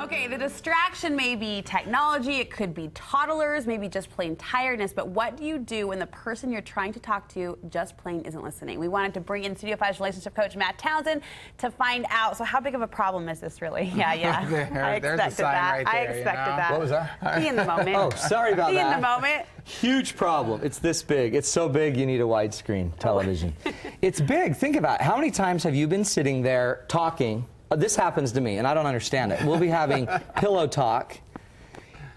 Okay, the distraction may be technology, it could be toddlers, maybe just plain tiredness, but what do you do when the person you're trying to talk to just plain isn't listening? We wanted to bring in Studio 5's relationship coach, Matt Townsend, to find out. So how big of a problem is this really? Yeah. I expected that. Right there, I expected that. What was that? Be in the moment. Oh, sorry about that. Be in the moment. Huge problem. It's this big. It's so big you need a widescreen television. It's big. Think about it. How many times have you been sitting there talking? This happens to me, and I don't understand it. We'll be having pillow talk,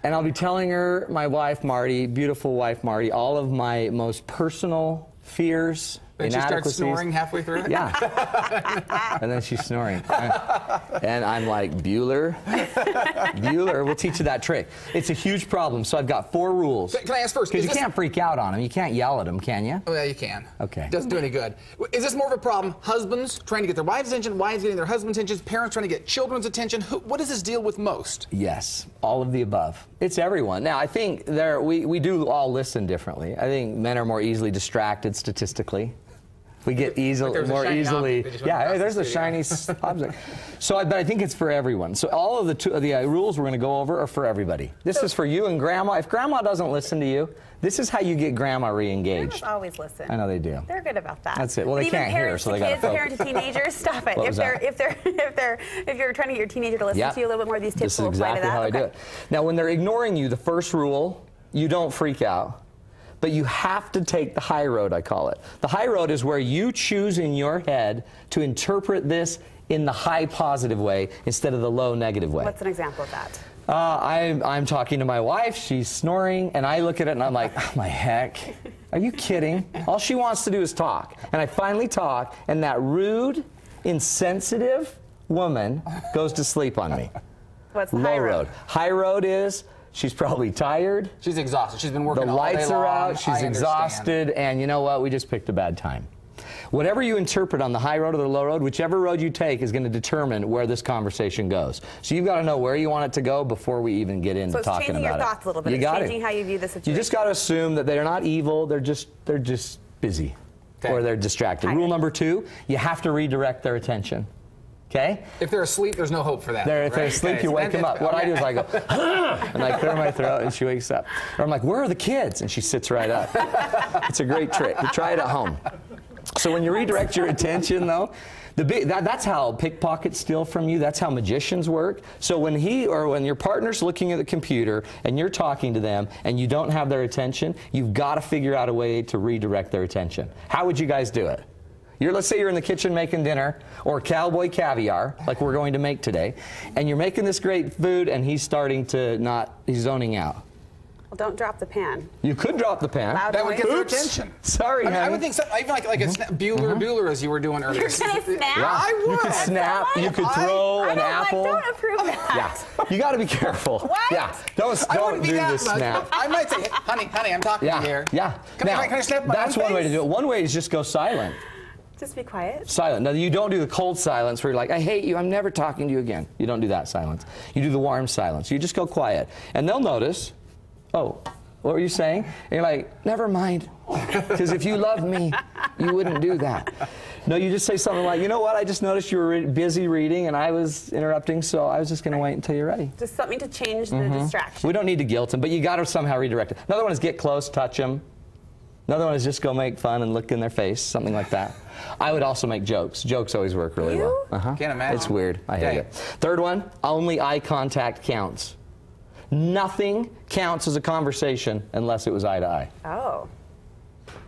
and I'll be telling her, my wife, Marty, beautiful wife, Marty, all of my most personal fears, Then she starts snoring halfway through it? Yeah. And then she's snoring. And I'm like, Bueller, we'll teach you that trick. It's a huge problem, so I've got 4 rules. Can I ask first? Because you can't freak out on them. You can't yell at them, can you? Oh, yeah, you can. Okay. Doesn't do any good. Is this more of a problem? Husbands trying to get their wives' attention, wives getting their husbands' attention, parents trying to get children's attention? What does this deal with most? Yes, all of the above. It's everyone. Now, I think we do all listen differently. I think men are more easily distracted statistically. We get more easily. Yeah, hey, there's a shiny object. So, but I think it's for everyone. So all of the rules we're going to go over are for everybody. This is for you and Grandma. If Grandma doesn't listen to you, this is how you get Grandma re-engaged. Grandmas always listen. I know they do. They're good about that. That's it. Well, they can't hear, so they got to focus. Parent to teenagers, stop it. If you're trying to get your teenager to listen to you a little bit more, these tips will apply to that. This is exactly how I do it. Now, when they're ignoring you, the first rule, you don't freak out. But you have to take the high road, I call it. The high road is where you choose in your head to interpret this in the high positive way instead of the low negative way. What's an example of that? I'm talking to my wife, she's snoring, and I look at it and I'm like, oh my heck, are you kidding? All she wants to do is talk. And I finally talk, and that rude, insensitive woman goes to sleep on me. What's the high road? High road is, she's probably tired. She's exhausted. She's been working all day long. The lights are out. She's exhausted. And you know what? We just picked a bad time. Whatever you interpret on the high road or the low road, whichever road you take is going to determine where this conversation goes. So you've got to know where you want it to go before we even get into talking about it. So it's changing your thoughts a little bit. It's changing how you view the situation. You just got to assume that they're not evil. They're just busy. Okay. Or they're distracted. Rule number 2, you have to redirect their attention. Okay? If they're asleep, there's no hope for that. If they're asleep, you wake them up. What I do is I go, and I clear my throat, and she wakes up. Or I'm like, where are the kids? And she sits right up. It's a great trick. Try it at home. So when you redirect your attention, though, that's how pickpockets steal from you. That's how magicians work. So when when your partner's looking at the computer and you're talking to them and you don't have their attention, you've got to figure out a way to redirect their attention. How would you guys do it? Let's say you're in the kitchen making dinner, or cowboy caviar, like we're going to make today, and you're making this great food, and he's starting to he's zoning out. Well, don't drop the pan. You could drop the pan. That would get their attention. Sorry, honey. I would think so, even like a Bueller, as you were doing earlier. You're going to snap? Yeah. I would. You could snap. You could throw an apple. I don't approve that. Yeah. You got to be careful. What? Yeah. Don't do the snap. I might say, honey, I'm talking to you here. Yeah. Can I snap my That's one way to do it. One way is just go silent. Just be quiet. Silent. Now, you don't do the cold silence where you're like, I hate you, I'm never talking to you again. You don't do that silence. You do the warm silence. You just go quiet. And they'll notice, oh, what were you saying? And you're like, never mind. Because if you loved me, you wouldn't do that. No, you just say something like, you know what, I just noticed you were busy reading and I was interrupting, so I was just going to wait until you're ready. Just something to change the distraction. We don't need to guilt them, but you got to somehow redirect it. Another one is get close, touch them. Another one is just go make fun and look in their face, something like that. I would also make jokes. Jokes always work really well. Can't imagine. It's weird. I hate it. Third one, only eye contact counts. Nothing counts as a conversation unless it was eye to eye. Oh.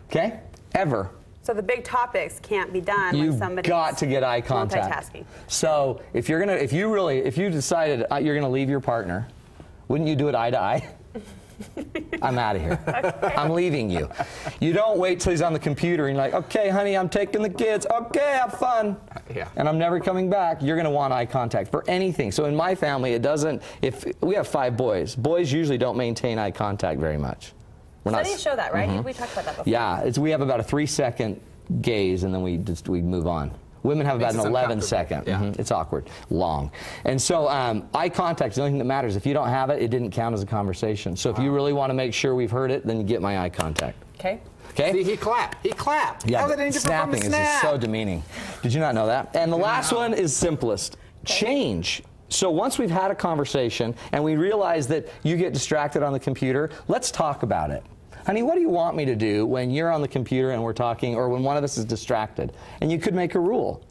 Okay? Ever. So the big topics can't be done when somebody's got to get eye contact. Multitasking. So if you decided you're gonna leave your partner, wouldn't you do it eye to eye? I'm out of here. Okay. I'm leaving you. You don't wait till he's on the computer and you're like, okay, honey, I'm taking the kids. Okay, have fun. Yeah. And I'm never coming back. You're going to want eye contact for anything. So in my family, if we have 5 boys, boys usually don't maintain eye contact very much. Studies show that, right? We talked about that before. Yeah, we have about a 3-second gaze and then we move on. Women have about an 11-second. It's awkward, long. And so eye contact is the only thing that matters. If you don't have it, it didn't count as a conversation. So if you really want to make sure we've heard it, then you get my eye contact. Okay. Okay? See, he clapped. He clapped. Yeah, How's it any different from the snap? Snapping is just so demeaning. Did you not know that? And the last one is simplest. Change. So once we've had a conversation and we realize that you get distracted on the computer, let's talk about it. Honey, what do you want me to do when you're on the computer and we're talking, or when one of us is distracted? And you could make a rule.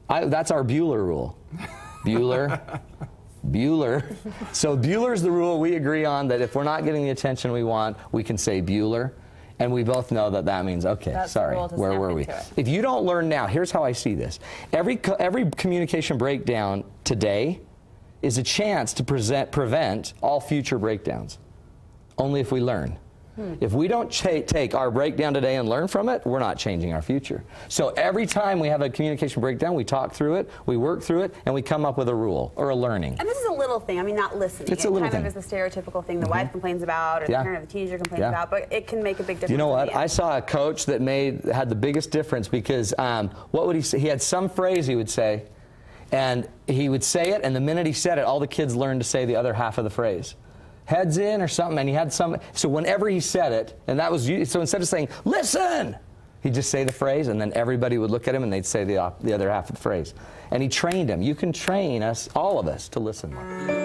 That's our Bueller rule. Bueller. Bueller. So Bueller's the rule we agree on, that if we're not getting the attention we want, we can say Bueller. And we both know that that means, okay, That's sorry, where were we? If you don't learn now, here's how I see this. Every communication breakdown today is a chance to prevent all future breakdowns. Only if we learn. If we don't take our breakdown today and learn from it, we're not changing our future. So every time we have a communication breakdown, we talk through it, we work through it, and we come up with a rule or a learning. And this is a little thing. I mean, not listening. It's a little thing. It kind of is the stereotypical thing the wife complains about, or the parent of the teenager complains about, but it can make a big difference. You know what? I saw a coach that had the biggest difference because what would he say? He had some phrase he would say, and he would say it, and the minute he said it, all the kids learned to say the other half of the phrase. Heads in or something, and he had some, so whenever he said it, and that was, so instead of saying, listen, he'd just say the phrase, and then everybody would look at him and they'd say the other half of the phrase. And he trained him. You can train us, all of us, to listen more.